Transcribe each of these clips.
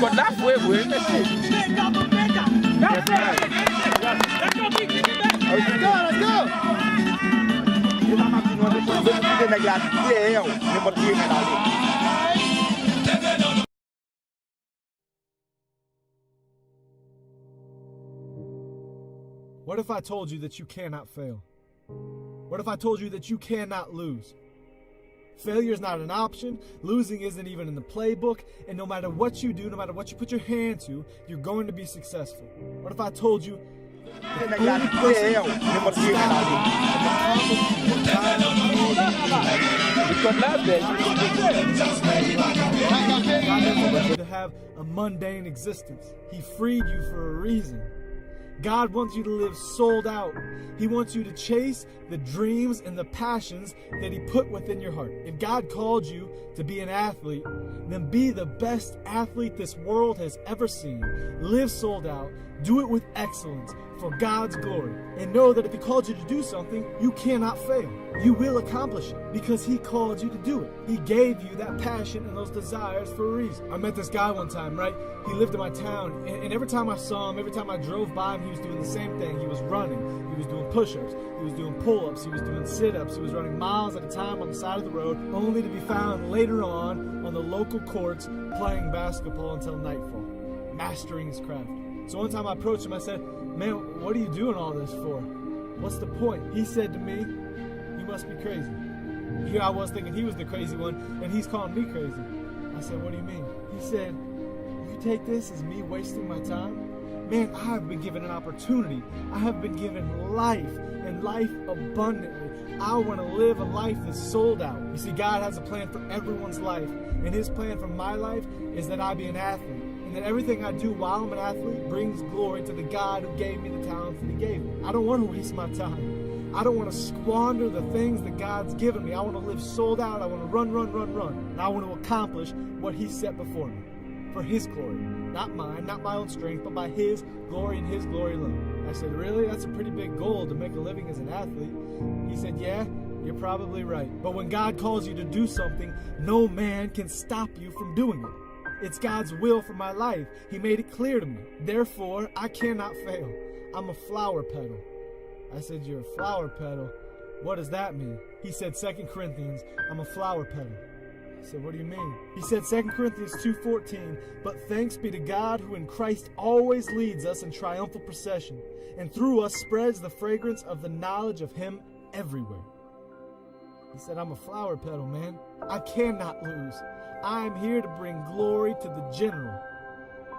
But that's where we're in. Let's go. What if I told you that you cannot fail? What if I told you that you cannot lose? Failure is not an option, losing isn't even in the playbook, and no matter what you do, no matter what you put your hand to, you're going to be successful. What if I told you the only person to have a mundane existence? He freed you for a reason. God wants you to live sold out. He wants you to chase the dreams and the passions that He put within your heart. If God called you to be an athlete, then be the best athlete this world has ever seen. Live sold out. Do it with excellence for God's glory. And know that if He called you to do something, you cannot fail. You will accomplish it because He called you to do it. He gave you that passion and those desires for a reason. I met this guy one time, right? He lived in my town, and every time I saw him, every time I drove by him, he was doing the same thing. He was running. He was doing push-ups. He was doing pull-ups. He was doing sit-ups. He was running miles at a time on the side of the road, only to be found later on the local courts playing basketball until nightfall, mastering his craft. So one time I approached him, I said, "Man, what are you doing all this for? What's the point?" He said to me, "You must be crazy." Here I was thinking he was the crazy one, and he's calling me crazy. I said, "What do you mean?" He said, "You take this as me wasting my time? Man, I have been given an opportunity. I have been given life, and life abundantly. I want to live a life that's sold out." You see, God has a plan for everyone's life, and His plan for my life is that I be an athlete, and that everything I do while I'm an athlete brings glory to the God who gave me the talents that He gave me. I don't want to waste my time. I don't want to squander the things that God's given me. I want to live sold out. I want to run. And I want to accomplish what He set before me for His glory. Not mine, not my own strength, but by His glory and His glory alone. I said, "Really? That's a pretty big goal to make a living as an athlete." He said, "Yeah, you're probably right. But when God calls you to do something, no man can stop you from doing it. It's God's will for my life. He made it clear to me. Therefore, I cannot fail. I'm a flower petal." I said, "You're a flower petal? What does that mean?" He said, 2 Corinthians, I'm a flower petal. I said, "What do you mean?" He said, 2 Corinthians 2:14, "But thanks be to God who in Christ always leads us in triumphal procession, and through us spreads the fragrance of the knowledge of Him everywhere." He said, "I'm a flower petal, man. I cannot lose. I am here to bring glory to the general."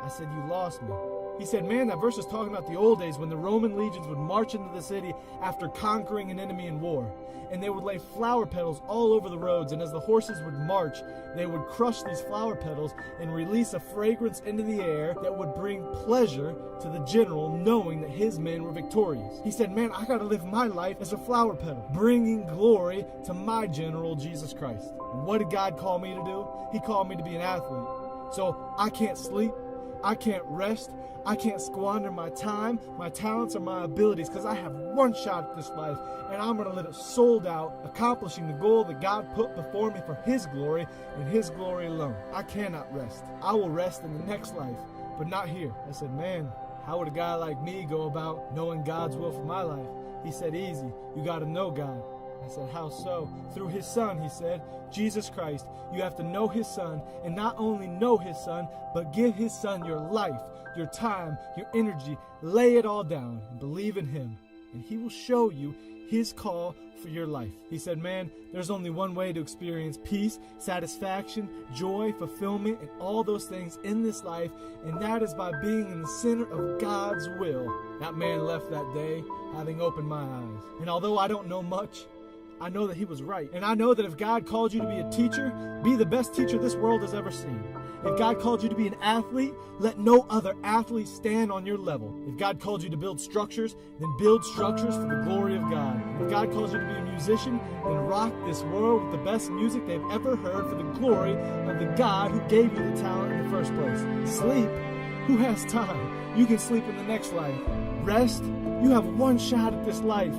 I said, "You lost me." He said, "Man, that verse is talking about the old days when the Roman legions would march into the city after conquering an enemy in war. And they would lay flower petals all over the roads, and as the horses would march, they would crush these flower petals and release a fragrance into the air that would bring pleasure to the general, knowing that his men were victorious." He said, "Man, I gotta live my life as a flower petal, bringing glory to my general, Jesus Christ." And what did God call me to do? He called me to be an athlete. So I can't sleep, I can't rest, I can't squander my time, my talents, or my abilities, because I have one shot at this life, and I'm going to live it sold out, accomplishing the goal that God put before me for His glory and His glory alone. I cannot rest. I will rest in the next life, but not here. I said, "Man, how would a guy like me go about knowing God's will for my life?" He said, "Easy. You got to know God." I said, "How so?" "Through His Son," he said, "Jesus Christ. You have to know His Son, and not only know His Son, but give His Son your life, your time, your energy. Lay it all down and believe in Him, and He will show you His call for your life." He said, "Man, there's only one way to experience peace, satisfaction, joy, fulfillment, and all those things in this life, and that is by being in the center of God's will." That man left that day having opened my eyes. And although I don't know much, I know that he was right. And I know that if God called you to be a teacher, be the best teacher this world has ever seen. If God called you to be an athlete, let no other athlete stand on your level. If God called you to build structures, then build structures for the glory of God. If God calls you to be a musician, then rock this world with the best music they've ever heard for the glory of the God who gave you the talent in the first place. Sleep? Who has time? You can sleep in the next life. Rest? You have one shot at this life.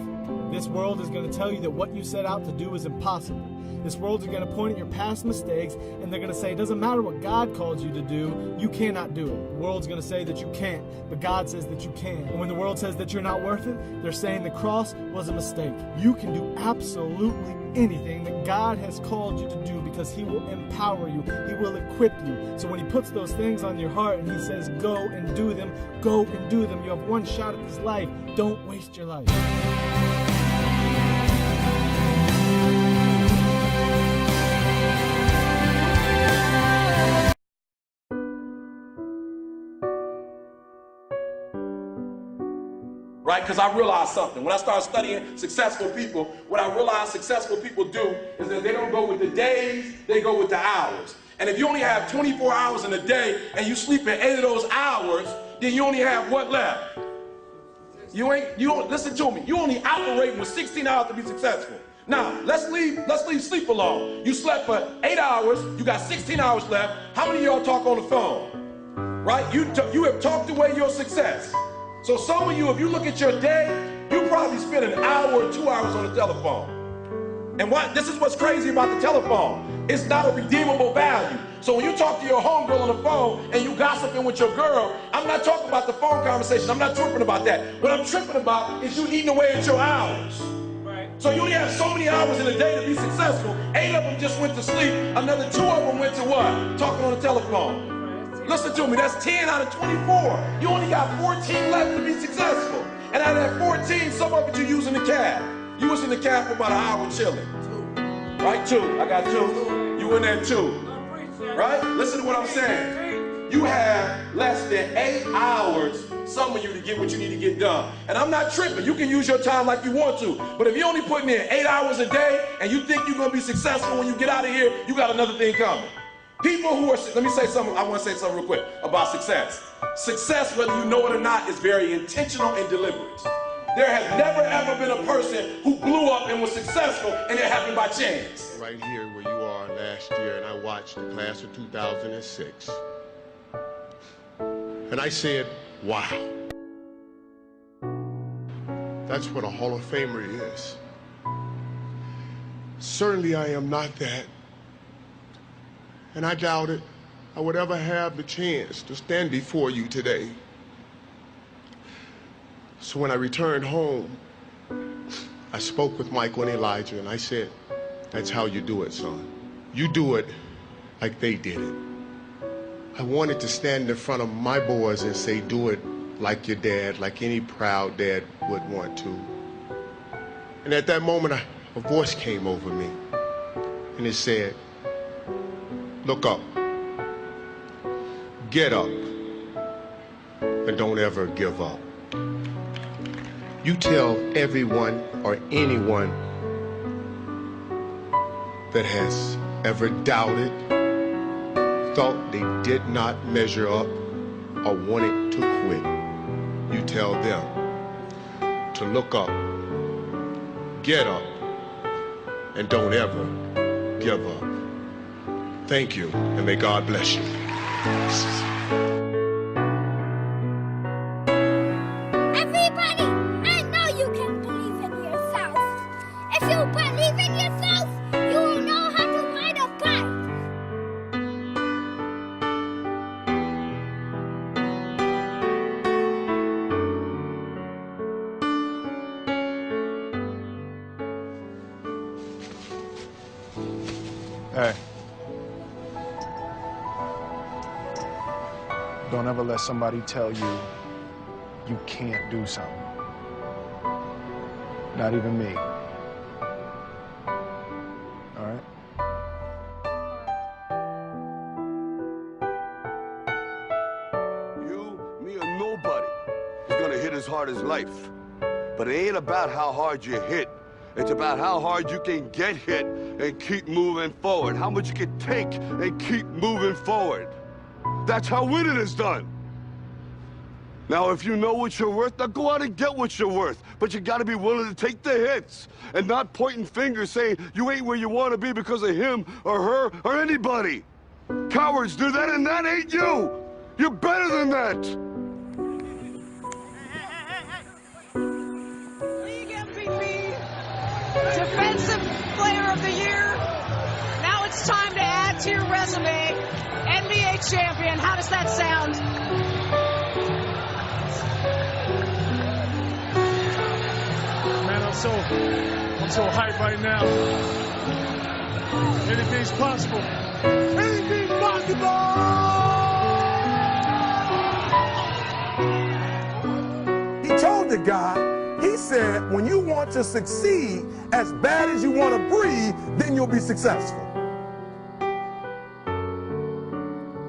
This world is going to tell you that what you set out to do is impossible. This world is going to point at your past mistakes, and they're going to say, it doesn't matter what God called you to do, you cannot do it. The world's going to say that you can't, but God says that you can. And when the world says that you're not worth it, they're saying the cross was a mistake. You can do absolutely anything that God has called you to do because He will empower you. He will equip you. So when He puts those things on your heart and He says, go and do them, go and do them. You have one shot at this life. Don't waste your life. Right? Because I realized something. When I started studying successful people, what I realized successful people do is that they don't go with the days, they go with the hours. And if you only have 24 hours in a day and you sleep in 8 of those hours, then you only have what left? Listen to me. You only operating with 16 hours to be successful. Now, let's leave sleep alone. You slept for 8 hours, you got 16 hours left. How many of y'all talk on the phone? Right? You have talked away your success. So some of you, if you look at your day, you probably spend an hour or 2 hours on the telephone. And this is what's crazy about the telephone. It's not a redeemable value. So when you talk to your homegirl on the phone and you gossiping with your girl, I'm not talking about the phone conversation. I'm not tripping about that. What I'm tripping about is you eating away at your hours. Right. So you only have so many hours in a day to be successful. 8 of them just went to sleep. Another 2 of them went to what? Talking on the telephone. Listen to me, that's 10 out of 24. You only got 14 left to be successful. And out of that 14, some of it you use in the cab. You was in the cab for about an hour chilling. Right, 2. I got 2. You in there 2. Right? Listen to what I'm saying. You have less than 8 hours, some of you, to get what you need to get done. And I'm not tripping. You can use your time like you want to. But if you're only putting in 8 hours a day and you think you're going to be successful when you get out of here, you got another thing coming. People who are, let me say something, I want to say something real quick about success. Success, whether you know it or not, is very intentional and deliberate. There has never ever been a person who blew up and was successful and it happened by chance. Right here where you are last year, and I watched the class of 2006. And I said, wow. That's what a Hall of Famer is. Certainly I am not that. And I doubted I would ever have the chance to stand before you today. So when I returned home, I spoke with Michael and Elijah, and I said, that's how you do it, son. You do it like they did it. I wanted to stand in front of my boys and say, do it like your dad, like any proud dad would want to. And at that moment, a voice came over me, and it said, look up, get up, and don't ever give up. You tell everyone or anyone that has ever doubted, thought they did not measure up, or wanted to quit, you tell them to look up, get up, and don't ever give up. Thank you, and may God bless you. Everybody, I know you can believe in yourself. If you believe in yourself, you will know how to ride a bike. Hey. Don't ever let somebody tell you you can't do something. Not even me. All right? You, me, or nobody is gonna hit as hard as life. But it ain't about how hard you hit. It's about how hard you can get hit and keep moving forward. How much you can take and keep moving forward. That's how winning is done. Now, if you know what you're worth, now go out and get what you're worth. But you gotta be willing to take the hits and not pointing fingers saying you ain't where you wanna be because of him or her or anybody. Cowards do that, and that ain't you. You're better than that. Where you get, PP? of the Year. Now it's time to add to your resume, NBA champion. How does that sound? Man, I'm so hyped right now. Anything's possible. Anything's possible! He told the guy, he said, when you want to succeed as bad as you want to breathe, then you'll be successful.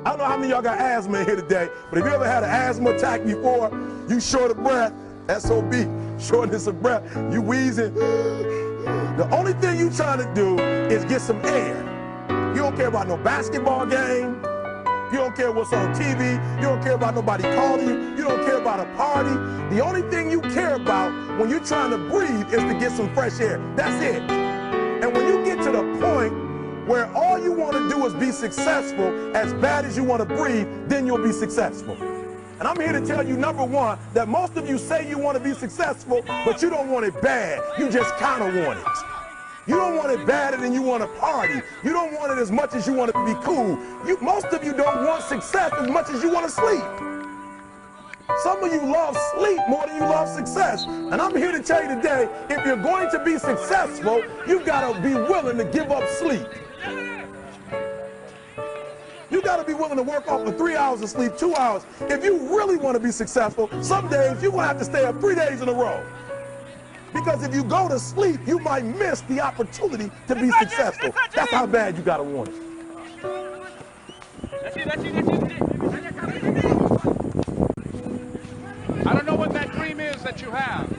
I don't know how many of y'all got asthma in here today, but if you ever had an asthma attack before, you short of breath, SOB, shortness of breath, you wheezing. The only thing you trying to do is get some air. You don't care about no basketball game. You don't care what's on TV. You don't care about nobody calling you. You don't care about a party. The only thing you care about when you're trying to breathe is to get some fresh air. That's it. And when you get to the point where all you want to do is be successful as bad as you want to breathe, then you'll be successful. And I'm here to tell you, number one, that most of you say you want to be successful, but you don't want it bad. You just kind of want it. You don't want it badder than you want to party. You don't want it as much as you want it to be cool. Most of you don't want success as much as you want to sleep. Some of you love sleep more than you love success. And I'm here to tell you today, if you're going to be successful, you've got to be willing to give up sleep. You got to be willing to work off for 3 hours of sleep, 2 hours. If you really want to be successful, some days you're going to have to stay up 3 days in a row. Because if you go to sleep, you might miss the opportunity to be successful. That's how bad you got to want it. I don't know what that dream is that you have.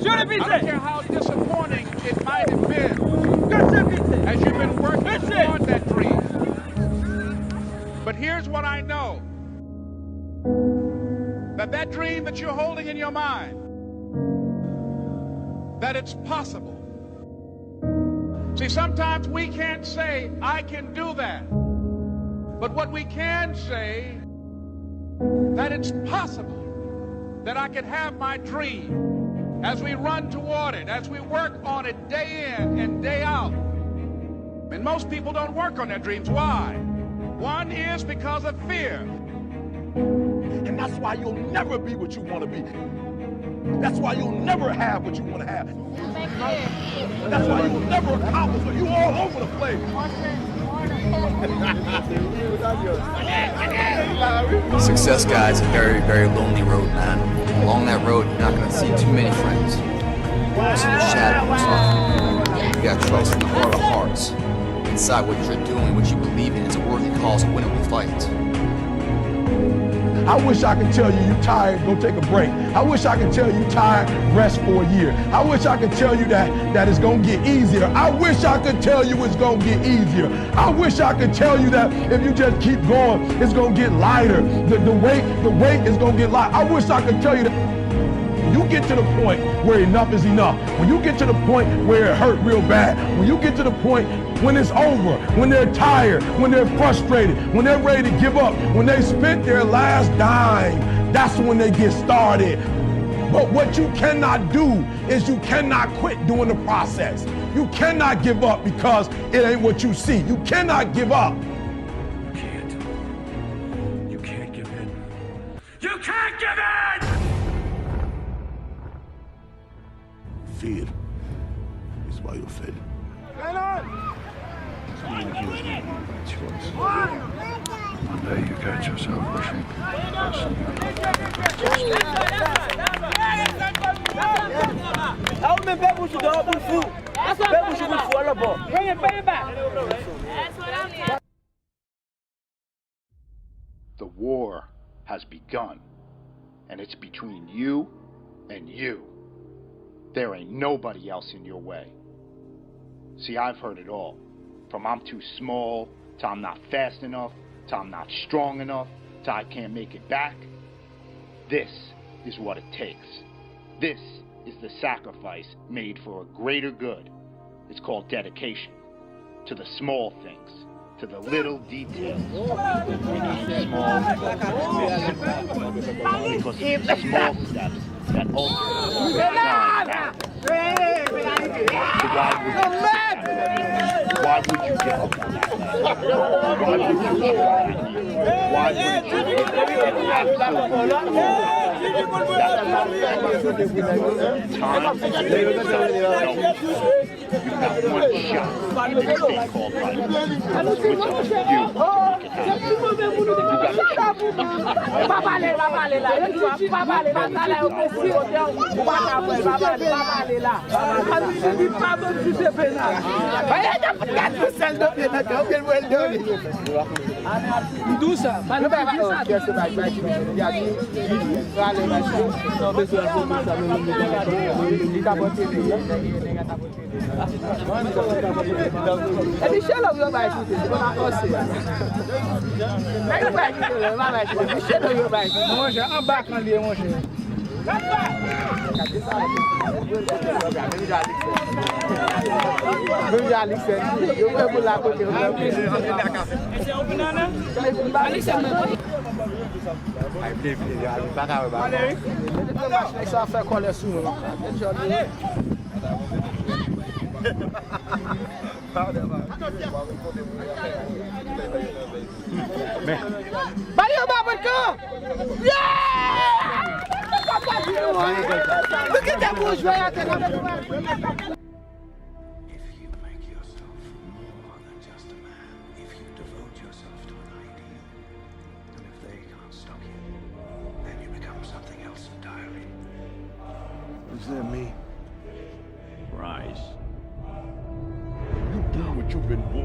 I don't care how disappointing it might have been as you've been working toward that dream. But here's what I know. That dream that you're holding in your mind, that it's possible. See, sometimes we can't say, I can do that. But what we can say, that it's possible that I can have my dream as we run toward it, as we work on it day in and day out. And most people don't work on their dreams. Why? One is because of fear. And that's why you'll never be what you want to be. That's why you'll never have what you want to have. That's why you'll never accomplish it. You're all over the place. Success, guys, is a very, very lonely road, man. Along that road, you're not going to see too many friends. You'll see the shadows. You got trust in the heart of hearts. Inside what you're doing, what you believe in, is a worthy cause, a winnable fight. I wish I could tell you you're tired, go take a break. I wish I could tell you you're tired, rest for a year. I wish I could tell you that it's going to get easier. I wish I could tell you it's going to get easier. I wish I could tell you that if you just keep going, it's going to get lighter. The weight is going to get lighter. I wish I could tell you that. You get to the point where enough is enough. When you get to the point where it hurt real bad, when you get to the point when it's over, when they're tired, when they're frustrated, when they're ready to give up, when they spent their last dime, that's when they get started. But what you cannot do is you cannot quit doing the process. You cannot give up because it ain't what you see. You cannot give up. You can't. You can't give in. You can't give in! Fear is why you fail. One day you catch yourself wishing. The war has begun, and it's between you and you. There ain't nobody else in your way. See, I've heard it all. From I'm too small, to I'm not fast enough, to I'm not strong enough, to I can't make it back. This is what it takes. This is the sacrifice made for a greater good. It's called dedication. To the small things, to the little details. Remain small, because it's the small steps that ultimately design. Why would you give up on that? Why would you You have one shot in this thing called life. You Valeu, Babarcão! Yeah! Look at that bush right out there. If you make yourself more than just a man, if you devote yourself to an ideal, and if they can't stop you, then you become something else entirely. What does that mean? Rise. You do what you've been born.